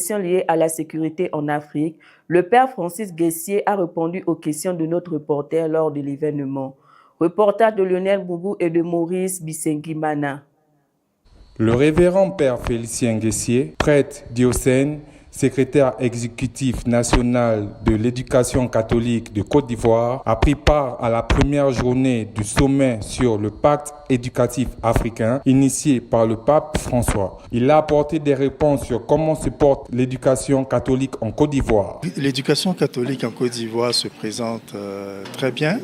questions liées à la sécurité en Afrique, le père Francis Guessier a répondu aux questions de notre reporter lors de l'événement. Reportage de Lionel Boubou et de Maurice Bissengimana. Le révérend père Félicien Guessier, prêtre diocèse, secrétaire exécutif national de l'éducation catholique de Côte d'Ivoire, a pris part à la première journée du sommet sur le pacte éducatif africain initié par le pape François. Il a apporté des réponses sur comment se porte l'éducation catholique en Côte d'Ivoire. L'éducation catholique en Côte d'Ivoire se présente très bien.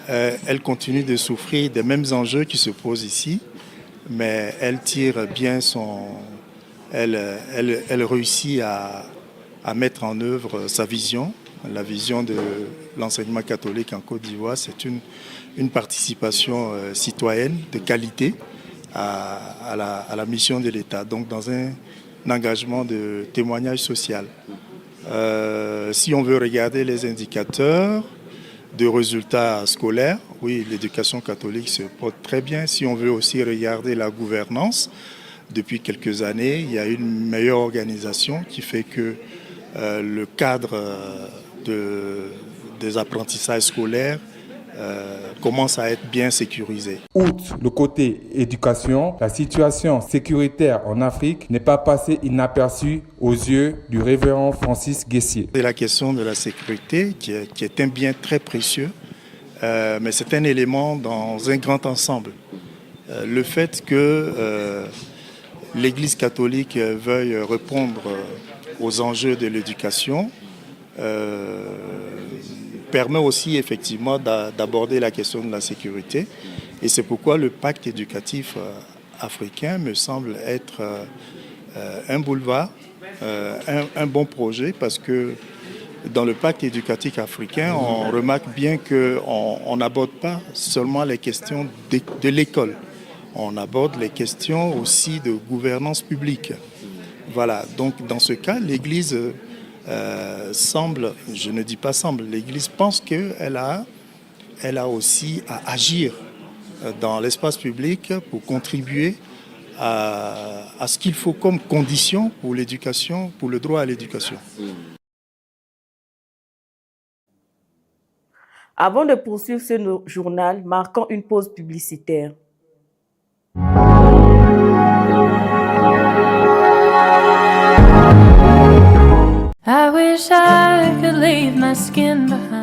Elle continue de souffrir des mêmes enjeux qui se posent ici, mais elle tire bien elle réussit à mettre en œuvre sa vision. La vision de l'enseignement catholique en Côte d'Ivoire, c'est une participation citoyenne de qualité à la mission de l'État, donc dans un engagement de témoignage social. Si on veut regarder les indicateurs de résultats scolaires, oui, l'éducation catholique se porte très bien. Si on veut aussi regarder la gouvernance, depuis quelques années, il y a une meilleure organisation qui fait que le cadre des apprentissages scolaires commence à être bien sécurisé. Outre le côté éducation, la situation sécuritaire en Afrique n'est pas passée inaperçue aux yeux du révérend Francis Guessier. C'est la question de la sécurité qui est un bien très précieux, mais c'est un élément dans un grand ensemble. Le fait que l'Église catholique veuille répondre aux enjeux de l'éducation permet aussi effectivement d'aborder la question de la sécurité. Et c'est pourquoi le pacte éducatif africain me semble être un boulevard, un bon projet, parce que dans le pacte éducatif africain, on remarque bien qu'on n'aborde pas seulement les questions de l'école. On aborde les questions aussi de gouvernance publique. Voilà, donc dans ce cas, l'Église semble, je ne dis pas semble, l'Église pense qu'elle a aussi à agir dans l'espace public pour contribuer à ce qu'il faut comme condition pour l'éducation, pour le droit à l'éducation. Avant de poursuivre ce journal, marquons une pause publicitaire. I wish I could leave my skin behind.